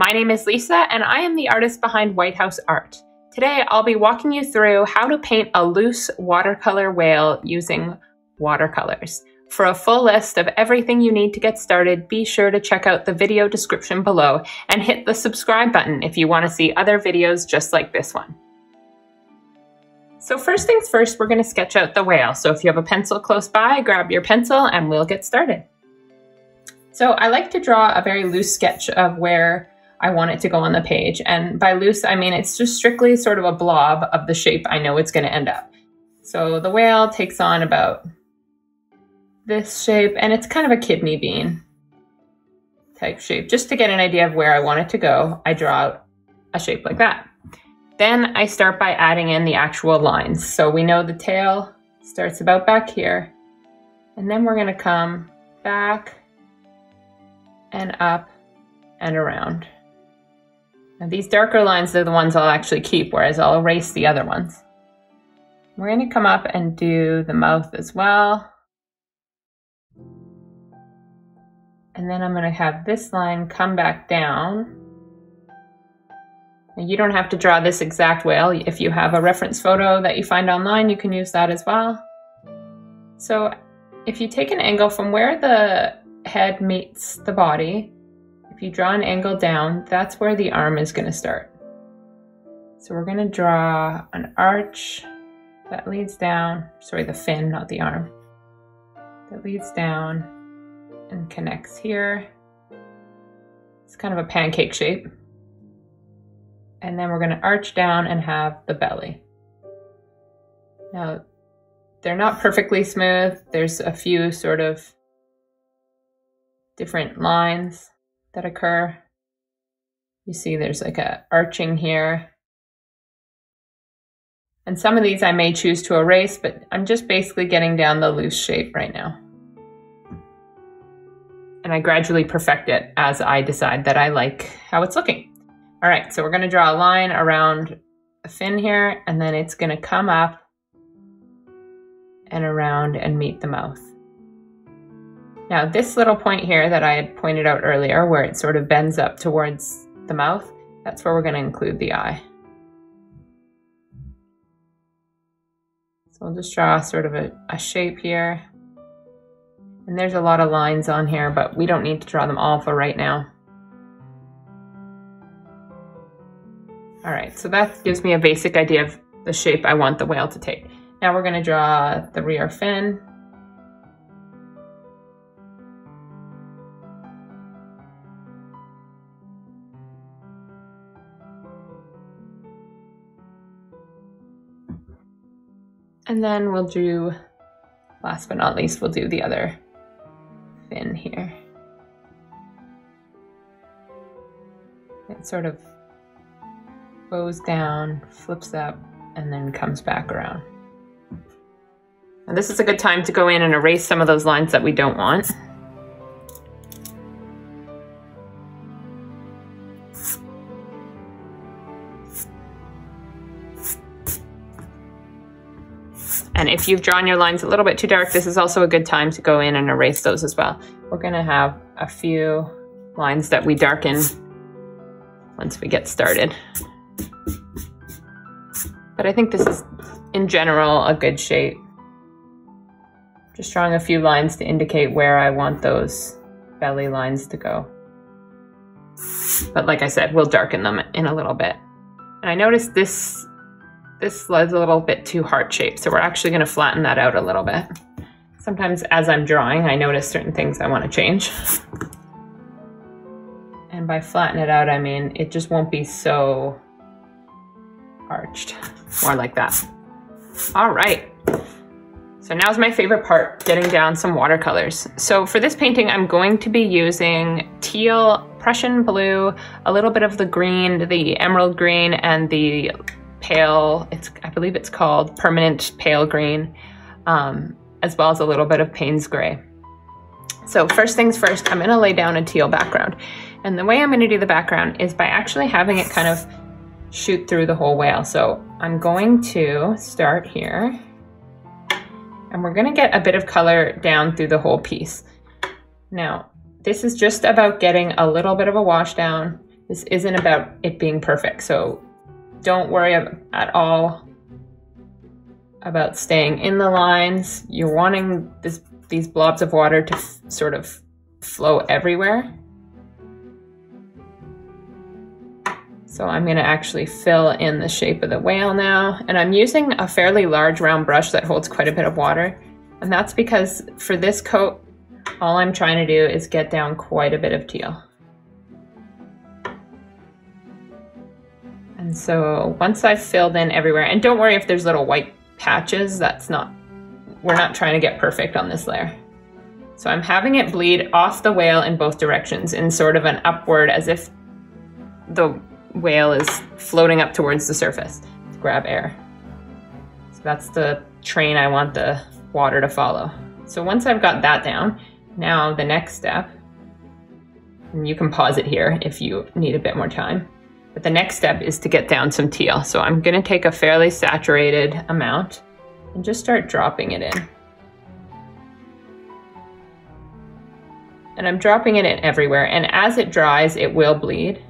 My name is Lisa, and I am the artist behind White House Art. Today, I'll be walking you through how to paint a loose watercolor whale using watercolors. For a full list of everything you need to get started, be sure to check out the video description below and hit the subscribe button if you want to see other videos just like this one. So first things first, we're going to sketch out the whale. So if you have a pencil close by, grab your pencil and we'll get started. So I like to draw a very loose sketch of where I want it to go on the page. And by loose, I mean it's just strictly sort of a blob of the shape I know it's going to end up. So the whale takes on about this shape, and it's kind of a kidney bean type shape. Just to get an idea of where I want it to go, I draw out a shape like that. Then I start by adding in the actual lines. So we know the tail starts about back here, and then we're going to come back and up and around. Now these darker lines are the ones I'll actually keep, whereas I'll erase the other ones. We're going to come up and do the mouth as well. And then I'm going to have this line come back down. Now you don't have to draw this exact whale. If you have a reference photo that you find online, you can use that as well. So if you take an angle from where the head meets the body, if you draw an angle down, that's where the arm is going to start. So we're going to draw an arch that leads down, sorry, the fin, not the arm, that leads down and connects here. It's kind of a pancake shape. And then we're going to arch down and have the belly. Now, they're not perfectly smooth. There's a few sort of different lines that occur. You see there's like a arching here. And some of these I may choose to erase, but I'm just basically getting down the loose shape right now. And I gradually perfect it as I decide that I like how it's looking. All right, so we're going to draw a line around the fin here, and then it's going to come up and around and meet the mouth. Now this little point here that I had pointed out earlier, where it sort of bends up towards the mouth, that's where we're going to include the eye. So I'll just draw sort of a shape here. And there's a lot of lines on here, but we don't need to draw them all for right now. All right, so that gives me a basic idea of the shape I want the whale to take. Now we're going to draw the rear fin. And then we'll do, last but not least, we'll do the other fin here. It sort of bows down, flips up, and then comes back around. And this is a good time to go in and erase some of those lines that we don't want. And if you've drawn your lines a little bit too dark, this is also a good time to go in and erase those as well. We're going to have a few lines that we darken once we get started. But I think this is, in general, a good shape. Just drawing a few lines to indicate where I want those belly lines to go. But like I said, we'll darken them in a little bit. And I noticed this is a little bit too heart-shaped, so we're actually going to flatten that out a little bit. Sometimes as I'm drawing, I notice certain things I want to change. And by flatten it out, I mean it just won't be so arched. More like that. All right. So now's my favorite part, getting down some watercolors. So for this painting, I'm going to be using teal, Prussian blue, a little bit of the green, the emerald green, and the pale, I believe it's called permanent pale green, as well as a little bit of Payne's gray. So first things first, I'm going to lay down a teal background. And the way I'm going to do the background is by actually having it kind of shoot through the whole whale. So I'm going to start here, and we're going to get a bit of color down through the whole piece. Now, this is just about getting a little bit of a wash down, This isn't about it being perfect, so don't worry at all about staying in the lines. You're wanting these blobs of water to sort of flow everywhere. So I'm gonna actually fill in the shape of the whale now, and I'm using a fairly large round brush that holds quite a bit of water. And that's because for this coat, all I'm trying to do is get down quite a bit of teal. And so once I've filled in everywhere, and don't worry if there's little white patches, we're not trying to get perfect on this layer. So I'm having it bleed off the whale in both directions in sort of an upward, as if the whale is floating up towards the surface to grab air. So that's the train I want the water to follow. So once I've got that down, now the next step, and you can pause it here if you need a bit more time, but the next step is to get down some teal. So I'm gonna take a fairly saturated amount and just start dropping it in. And I'm dropping it in everywhere, and as it dries, it will bleed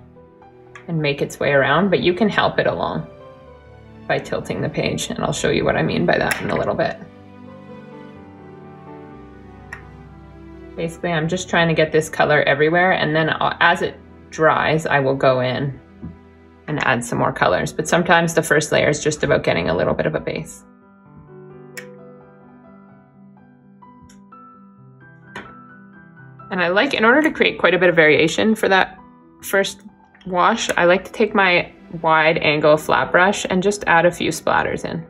and make its way around, but you can help it along by tilting the page, and I'll show you what I mean by that in a little bit. Basically, I'm just trying to get this color everywhere, and then as it dries, I will go in and add some more colors. But sometimes the first layer is just about getting a little bit of a base. And I like, in order to create quite a bit of variation for that first wash, I like to take my wide angle flat brush and just add a few splatters in.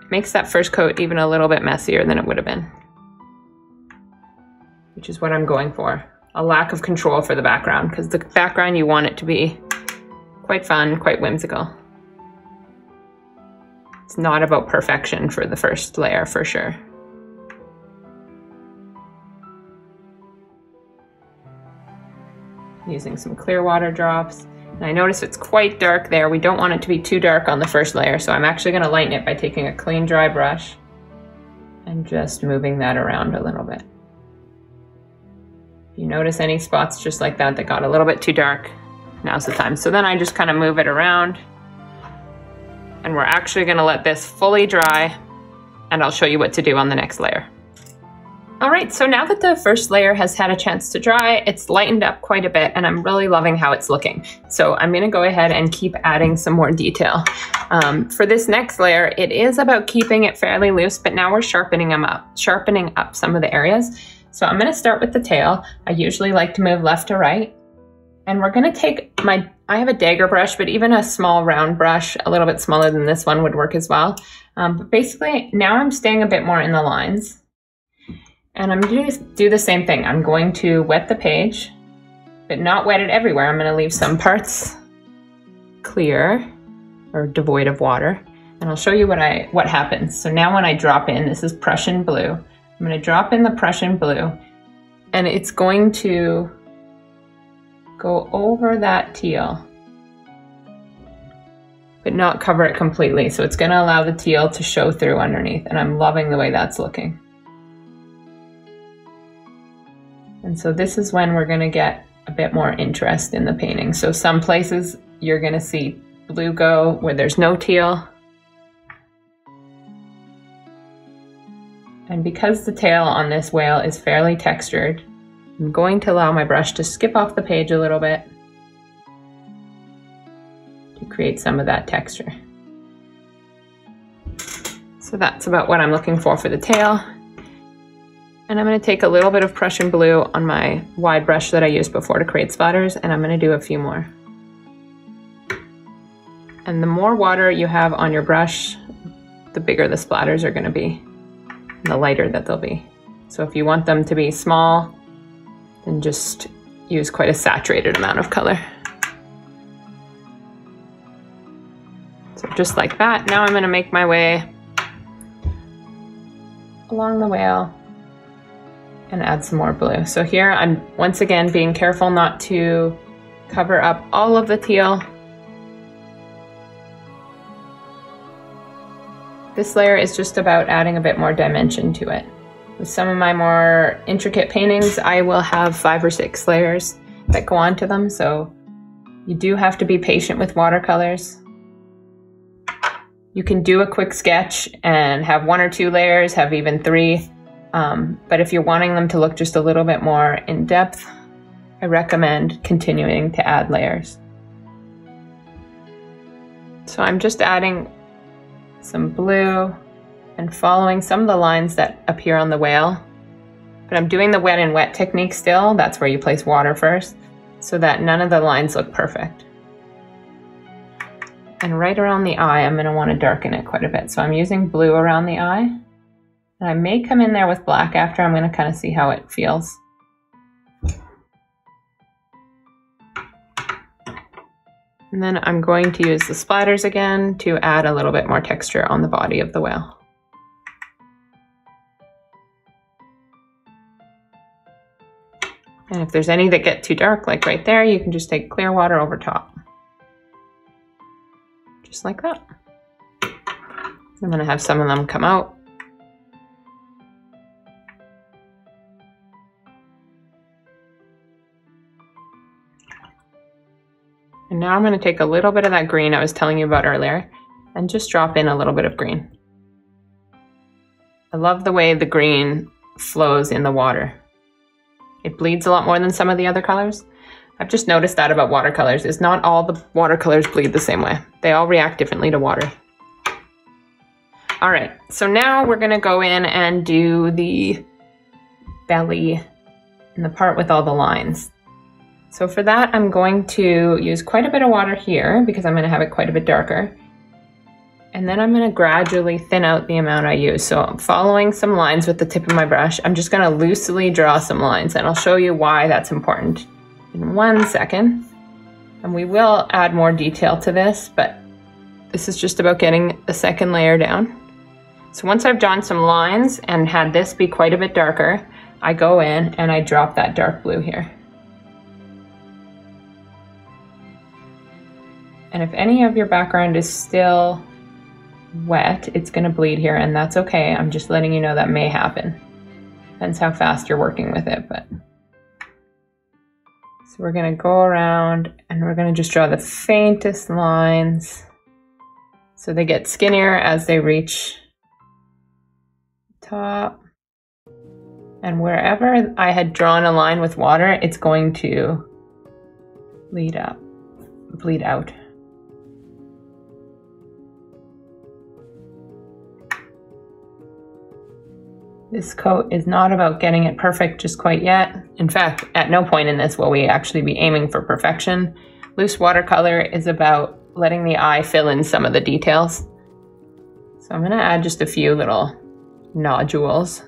It makes that first coat even a little bit messier than it would have been, which is what I'm going for. A lack of control for the background, because the background, you want it to be quite fun, quite whimsical. It's not about perfection for the first layer, for sure. Using some clear water drops. And I notice it's quite dark there. We don't want it to be too dark on the first layer, so I'm actually gonna lighten it by taking a clean, dry brush and just moving that around a little bit. If you notice any spots just like that that got a little bit too dark, now's the time. So then I just kind of move it around, and we're actually gonna let this fully dry, and I'll show you what to do on the next layer. All right, so now that the first layer has had a chance to dry, it's lightened up quite a bit, and I'm really loving how it's looking. So I'm gonna go ahead and keep adding some more detail. For this next layer, it is about keeping it fairly loose, but now we're sharpening up some of the areas. So I'm gonna start with the tail. I usually like to move left to right. And we're gonna take I have a dagger brush, but even a small round brush, a little bit smaller than this one, would work as well. But basically, now I'm staying a bit more in the lines. And I'm going to do the same thing. I'm going to wet the page, but not wet it everywhere. I'm going to leave some parts clear or devoid of water. And I'll show you what happens. So now when I drop in, this is Prussian blue. I'm going to drop in the Prussian blue, and it's going to go over that teal, but not cover it completely. So it's going to allow the teal to show through underneath, and I'm loving the way that's looking. And so this is when we're going to get a bit more interest in the painting. So some places you're going to see blue go where there's no teal. And because the tail on this whale is fairly textured, I'm going to allow my brush to skip off the page a little bit to create some of that texture. So that's about what I'm looking for the tail. And I'm going to take a little bit of Prussian blue on my wide brush that I used before to create splatters, and I'm going to do a few more. And the more water you have on your brush, the bigger the splatters are going to be, and the lighter that they'll be. So if you want them to be small, then just use quite a saturated amount of color. So just like that. Now I'm going to make my way along the whale and add some more blue. So here I'm once again being careful not to cover up all of the teal. This layer is just about adding a bit more dimension to it. With some of my more intricate paintings, I will have 5 or 6 layers that go onto them, so you do have to be patient with watercolors. You can do a quick sketch and have 1 or 2 layers, have even 3, but if you're wanting them to look just a little bit more in depth, I recommend continuing to add layers. So I'm just adding some blue and following some of the lines that appear on the whale. But I'm doing the wet and wet technique still. That's where you place water first, so that none of the lines look perfect. And right around the eye, I'm gonna wanna darken it quite a bit. So I'm using blue around the eye. And I may come in there with black after. I'm gonna kind of see how it feels. And then I'm going to use the splatters again to add a little bit more texture on the body of the whale. And if there's any that get too dark, like right there, you can just take clear water over top. Just like that. I'm gonna have some of them come out. And now I'm gonna take a little bit of that green I was telling you about earlier and just drop in a little bit of green. I love the way the green flows in the water. It bleeds a lot more than some of the other colors. I've just noticed that about watercolors, is not all the watercolors bleed the same way. They all react differently to water. All right, so now we're gonna go in and do the belly and the part with all the lines. So for that, I'm going to use quite a bit of water here because I'm gonna have it quite a bit darker. And then I'm gonna gradually thin out the amount I use. So I'm following some lines with the tip of my brush. I'm just gonna loosely draw some lines, and I'll show you why that's important in 1 second. And we will add more detail to this, but this is just about getting the second layer down. So once I've drawn some lines and had this be quite a bit darker, I go in and I drop that dark blue here. And if any of your background is still wet, it's gonna bleed here, and that's okay. I'm just letting you know that may happen. Depends how fast you're working with it, but. So we're gonna go around and we're gonna just draw the faintest lines so they get skinnier as they reach the top. And wherever I had drawn a line with water, it's going to bleed out. This coat is not about getting it perfect just quite yet. In fact, at no point in this will we actually be aiming for perfection. Loose watercolor is about letting the eye fill in some of the details. So I'm gonna add just a few little nodules.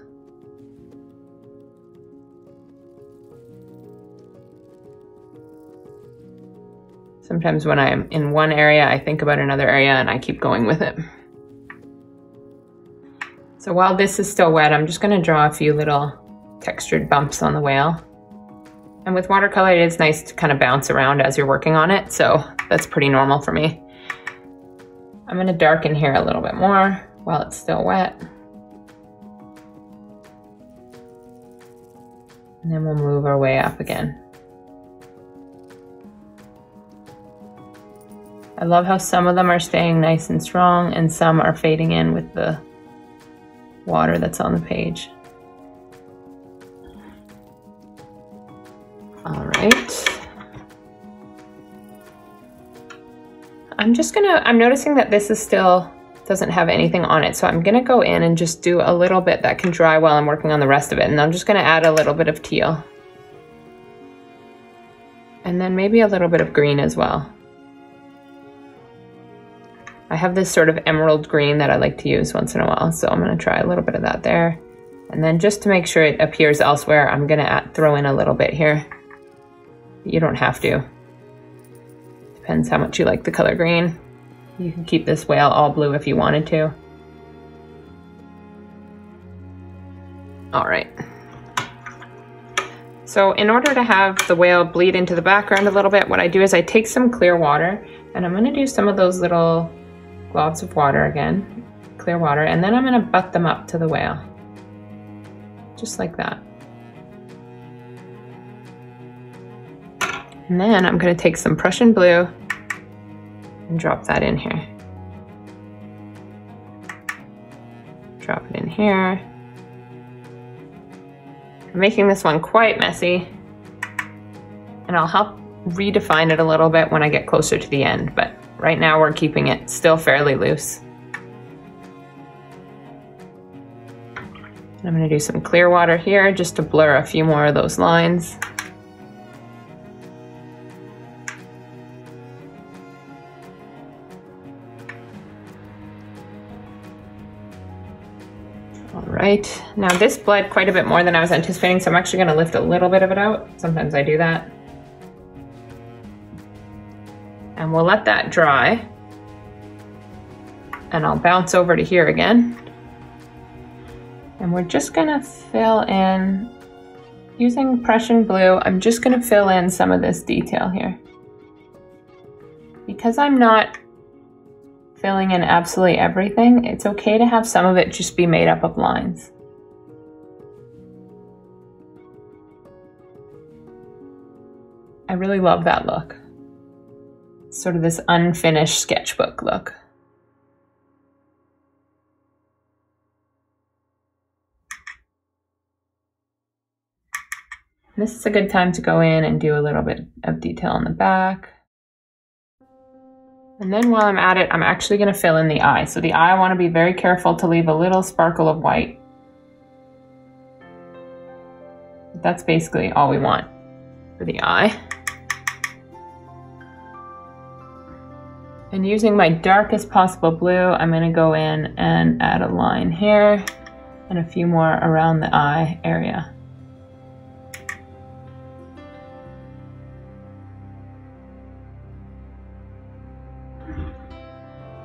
Sometimes when I'm in one area, I think about another area and I keep going with it. So while this is still wet, I'm just gonna draw a few little textured bumps on the whale. And with watercolor, it is nice to kind of bounce around as you're working on it, so that's pretty normal for me. I'm gonna darken here a little bit more while it's still wet. And then we'll move our way up again. I love how some of them are staying nice and strong and some are fading in with the water that's on the page. All right. I'm noticing that this is still doesn't have anything on it, so I'm gonna go in and just do a little bit that can dry while I'm working on the rest of it, and I'm just gonna add a little bit of teal. And then maybe a little bit of green as well. I have this sort of emerald green that I like to use once in a while, so I'm gonna try a little bit of that there. And then just to make sure it appears elsewhere, I'm gonna throw in a little bit here. You don't have to. Depends how much you like the color green. You can keep this whale all blue if you wanted to. All right. So in order to have the whale bleed into the background a little bit, what I do is I take some clear water and I'm gonna do some of those little globs of water again, clear water, and then I'm gonna butt them up to the whale. just like that. And then I'm going to take some Prussian blue and drop that in here. Drop it in here. I'm making this one quite messy, and I'll help redefine it a little bit when I get closer to the end, but right now we're keeping it still fairly loose. And I'm going to do some clear water here just to blur a few more of those lines. Right, now this bled quite a bit more than I was anticipating, so I'm actually going to lift a little bit of it out. Sometimes I do that. And we'll let that dry. And I'll bounce over to here again. And we're just going to fill in, using Prussian blue, I'm just going to fill in some of this detail here. Because I'm not filling in absolutely everything, it's okay to have some of it just be made up of lines. I really love that look. Sort of this unfinished sketchbook look. This is a good time to go in and do a little bit of detail on the back. And then while I'm at it, I'm actually going to fill in the eye. So the eye, I want to be very careful to leave a little sparkle of white. That's basically all we want for the eye. And using my darkest possible blue, I'm going to go in and add a line here and a few more around the eye area.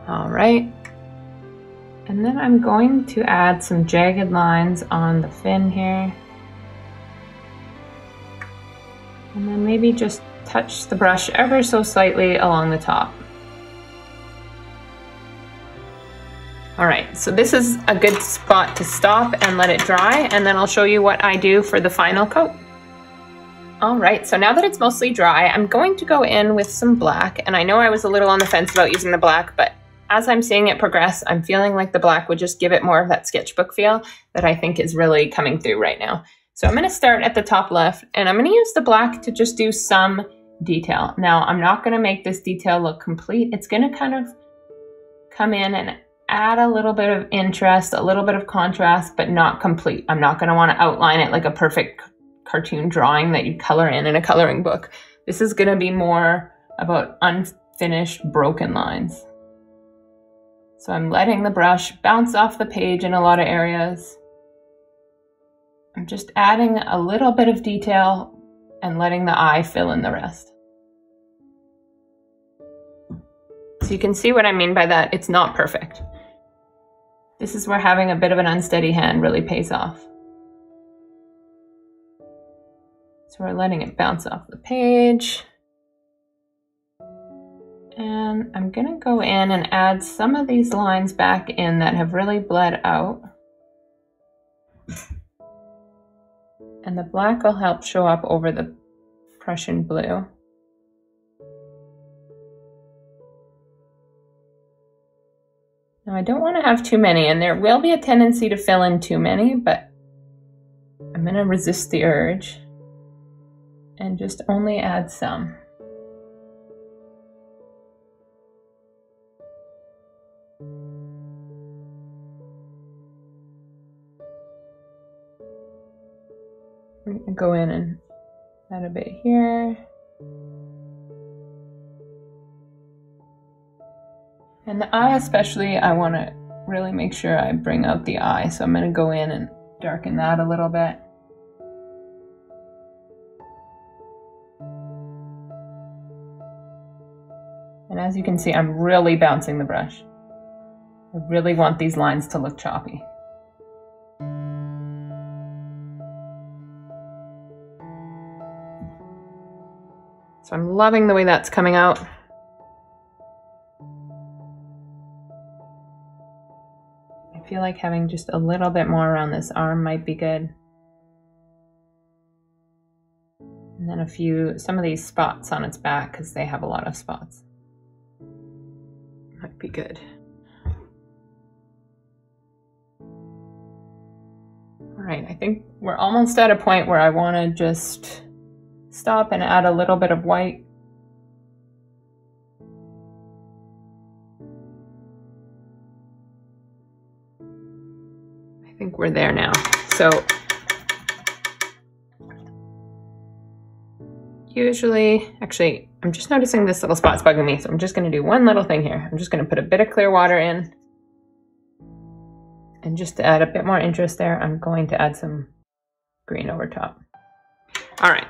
All right, and then I'm going to add some jagged lines on the fin here. And then maybe just touch the brush ever so slightly along the top. All right, so this is a good spot to stop and let it dry, and then I'll show you what I do for the final coat. All right, so now that it's mostly dry, I'm going to go in with some black, and I know I was a little on the fence about using the black, but as I'm seeing it progress, I'm feeling like the black would just give it more of that sketchbook feel that I think is really coming through right now. So I'm going to start at the top left, and I'm going to use the black to just do some detail. Now, I'm not going to make this detail look complete. It's going to kind of come in and add a little bit of interest, a little bit of contrast, but not complete. I'm not going to want to outline it like a perfect cartoon drawing that you'd color in a coloring book. This is going to be more about unfinished, broken lines. So I'm letting the brush bounce off the page in a lot of areas. I'm just adding a little bit of detail and letting the eye fill in the rest. So you can see what I mean by that. It's not perfect. This is where having a bit of an unsteady hand really pays off. So we're letting it bounce off the page. And I'm going to go in and add some of these lines back in that have really bled out. And the black will help show up over the Prussian blue. Now I don't want to have too many, and there will be a tendency to fill in too many, but I'm going to resist the urge and just only add some. I'm going to go in and add a bit here. And the eye especially, I want to really make sure I bring out the eye. So I'm going to go in and darken that a little bit. And as you can see, I'm really bouncing the brush. I really want these lines to look choppy. So I'm loving the way that's coming out. I feel like having just a little bit more around this arm might be good. And then some of these spots on its back, because they have a lot of spots. Might be good. All right, I think we're almost at a point where I want to just stop and add a little bit of white. I think we're there now. So usually, actually, I'm just noticing this little spot's bugging me, so I'm just going to do one little thing here. I'm just going to put a bit of clear water in. And just to add a bit more interest there, I'm going to add some green over top. All right.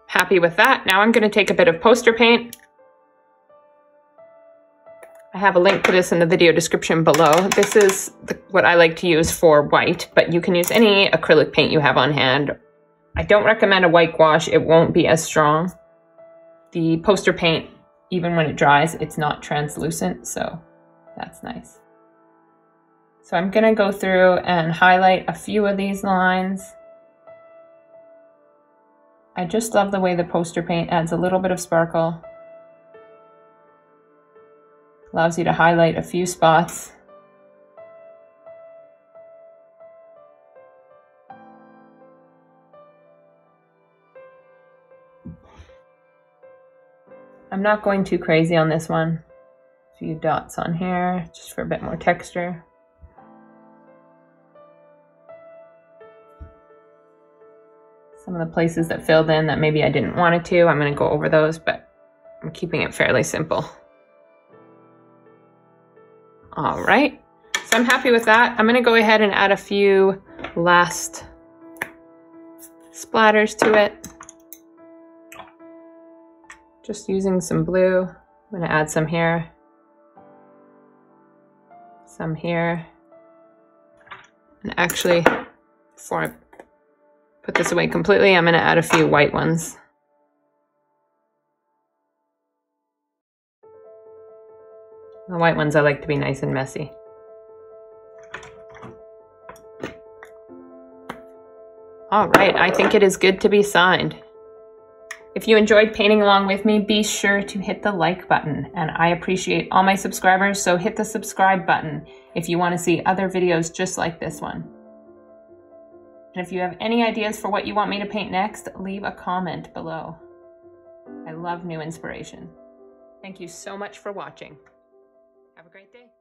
Happy with that. Now I'm going to take a bit of poster paint. I have a link to this in the video description below. This is what I like to use for white, but you can use any acrylic paint you have on hand. I don't recommend a white gouache. It won't be as strong. The poster paint, even when it dries, it's not translucent, so that's nice. So I'm going to go through and highlight a few of these lines. I just love the way the poster paint adds a little bit of sparkle. Allows you to highlight a few spots. I'm not going too crazy on this one. A few dots on here, just for a bit more texture. Some of the places that filled in that maybe I didn't want it to, I'm going to go over those, but I'm keeping it fairly simple. All right, so I'm happy with that. I'm going to go ahead and add a few last splatters to it. Just using some blue. I'm going to add some here, some here. And actually, before I put this away completely, I'm going to add a few white ones. The white ones I like to be nice and messy. All right, I think it is good to be signed. If you enjoyed painting along with me, be sure to hit the like button. And I appreciate all my subscribers, so hit the subscribe button if you want to see other videos just like this one. And if you have any ideas for what you want me to paint next, leave a comment below. I love new inspiration. Thank you so much for watching. Have a great day.